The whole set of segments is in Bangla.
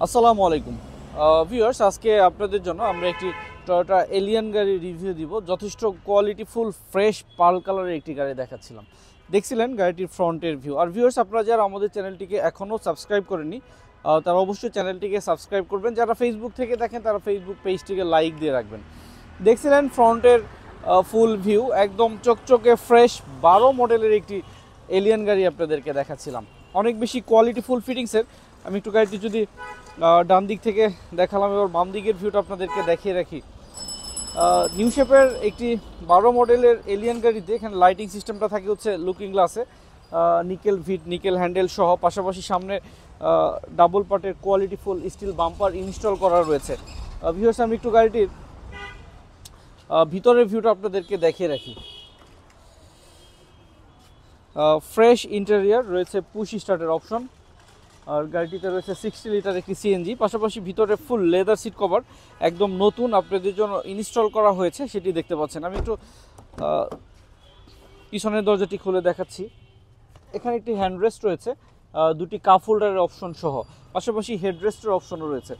আসসালামু আলাইকুম ভিউয়ার্স, আজকে আপনাদের জন্য আমরা একটি টয়োটা এলিয়ন গাড়ি রিভিউ দিব। যথেষ্ট কোয়ালিটিফুল ফ্রেশ পার্ল কালারের একটি গাড়ি দেখাচ্ছিলাম। দেখছিলেন গাড়িটির ফ্রন্টের ভিউ। আর ভিউয়ার্স, আপনারা যারা আমাদের চ্যানেলটিকে এখনও সাবস্ক্রাইব করেনি তারা অবশ্যই চ্যানেলটিকে সাবস্ক্রাইব করবেন। যারা ফেসবুক থেকে দেখেন তারা ফেসবুক পেজটিকে লাইক দিয়ে রাখবেন। দেখছিলেন ফ্রন্টের ফুল ভিউ, একদম চকচকে ফ্রেশ 12 মডেলের একটি এলিয়ন গাড়ি আপনাদেরকে দেখাচ্ছিলাম। অনেক বেশি কোয়ালিটিফুল ফিটিংসের। আমি একটু গাড়িটি যদি ডান দিক থেকে দেখালাম, এবার বাম দিকের ভিউটা আপনাদেরকে দেখিয়ে রাখি। নিউ শেপের একটি 12 মডেলের এলিয়ন গাড়িতে এখানে লাইটিং সিস্টেমটা থাকে হচ্ছে লুকিং গ্লাসে, নিকেল ভিট নিকেল হ্যান্ডেল সহ, পাশাপাশি সামনে ডাবল পার্টের কোয়ালিটিফুল স্টিল বাম্পার ইনস্টল করা রয়েছে। ভিউয়ার্স, আমি একটু গাড়িটির ভিতরের ভিউটা আপনাদেরকে দেখিয়ে রাখি। ফ্রেশ ইন্টেরিয়ার রয়েছে, পুশ স্টার্টের অপশন। আর গাড়িটিতে রয়েছে 60 লিটার একটি সিএনজি, পাশাপাশি ভিতরে ফুল লেদার সিট কভার একদম নতুন আপনাদের জন্য ইনস্টল করা হয়েছে, সেটি দেখতে পাচ্ছেন। আমি একটু পিছনের দরজাটি খুলে দেখাচ্ছি। এখানে একটি হ্যান্ডরেস্ট রয়েছে, দুটি কাপ হোল্ডারের অপশন সহ, পাশাপাশি হেডরেস্টের অপশনও রয়েছে।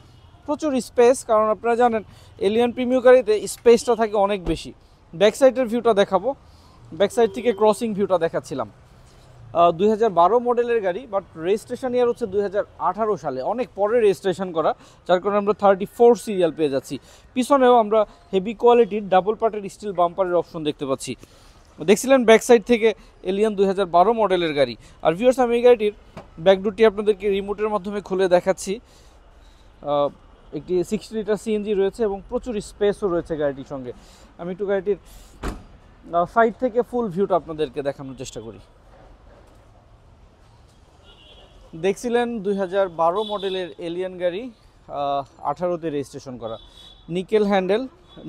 প্রচুর স্পেস, কারণ আপনারা জানেন এলিয়ন প্রিমিয়াম গাড়িতে স্পেসটা থাকে অনেক বেশি। ব্যাক সাইডের ভিউটা দেখাবো, ব্যাক সাইড থেকে ক্রসিং ভিউটা দেখাচ্ছিলাম। 2012 মডেলের গাড়ি, বাট রেজিস্ট্রেশন ইয়ার হচ্ছে 2018 সালে, অনেক পরে রেজিস্ট্রেশন করা, যার কারণে আমরা 34 সিরিয়াল পেয়ে যাচ্ছি। পিছনেও আমরা হেভি কোয়ালিটির ডাবল পার্টের স্টিল বাম্পারের অপশন দেখতে পাচ্ছি। দেখছিলেন ব্যাক সাইড থেকে এলিয়ন 2012 মডেলের গাড়ি। আর ভিউয়ার্স, আমি এই গাড়িটির ব্যাকডোরটি আপনাদেরকে রিমোটের মাধ্যমে খুলে দেখাচ্ছি। একটি 60 লিটার সিএনজি রয়েছে এবং প্রচুর স্পেসও রয়েছে গাড়িটির সঙ্গে। আমি একটু গাড়িটির সাইড থেকে ফুল ভিউটা আপনাদেরকে দেখানোর চেষ্টা করি। দেখছিলেন 2012 মডেলের এলিয়ন গাড়ি, 18তে রেজিস্ট্রেশন করা, নিকেল হ্যান্ডেল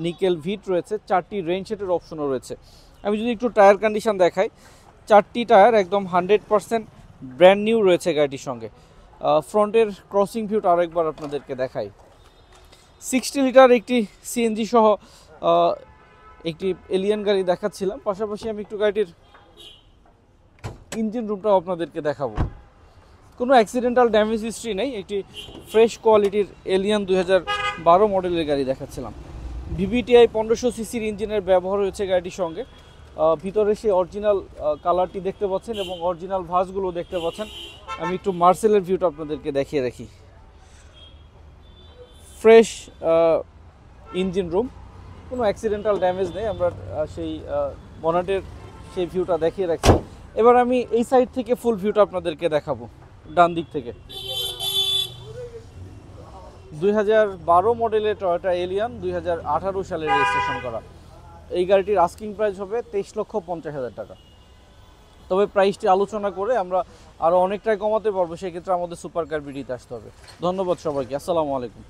নিকেল ভিট রয়েছে, 4টি রেইন শেডের অপশনও রয়েছে। আমি যদি একটু টায়ার কন্ডিশন দেখাই, 4টি টায়ার একদম 100% ব্র্যান্ড নিউ রয়েছে গাড়িটির সঙ্গে। ফ্রন্টের ক্রসিং ভিউটা আরেকবার আপনাদেরকে দেখাই। 60 লিটার একটি সিএনজি সহ একটি এলিয়ন গাড়ি দেখাচ্ছিলাম, পাশাপাশি আমি একটু গাড়িটির ইঞ্জিন রুমটাও আপনাদেরকে দেখাবো। কোনো অ্যাক্সিডেন্টাল ড্যামেজ হিস্ট্রি নেই, একটি ফ্রেশ কোয়ালিটির এলিয়ন 2012 মডেলের গাড়ি দেখাচ্ছিলাম। ভিভিটিআই 1500 সিসির ইঞ্জিনের ব্যবহার হয়েছে গাড়িটির সঙ্গে। ভিতরে সেই অরিজিনাল কালারটি দেখতে পাচ্ছেন এবং অরিজিনাল ভাঁজগুলো দেখতে পাচ্ছেন। আমি একটু মার্সেলের ভিউটা আপনাদেরকে দেখিয়ে রাখি। ফ্রেশ ইঞ্জিন রুম, কোনো অ্যাক্সিডেন্টাল ড্যামেজ নেই। আমরা সেই বনেটের সেই ভিউটা দেখিয়ে রাখছি। এবার আমি এই সাইড থেকে ফুল ভিউটা আপনাদেরকে দেখাবো, ডান দিক থেকে। 2012 মডেলের টয়োটা এলিয়ন, 2018 সালে রেজিস্ট্রেশন করা। এই গাড়িটির আস্কিং প্রাইস হবে 23,50,000 টাকা। তবে প্রাইসটি আলোচনা করে আমরা আরও অনেকটাই কমাতে পারবো, সেক্ষেত্রে আমাদের সুপার কার বিডিতে আসতে হবে। ধন্যবাদ সবাইকে, আসসালামু আলাইকুম।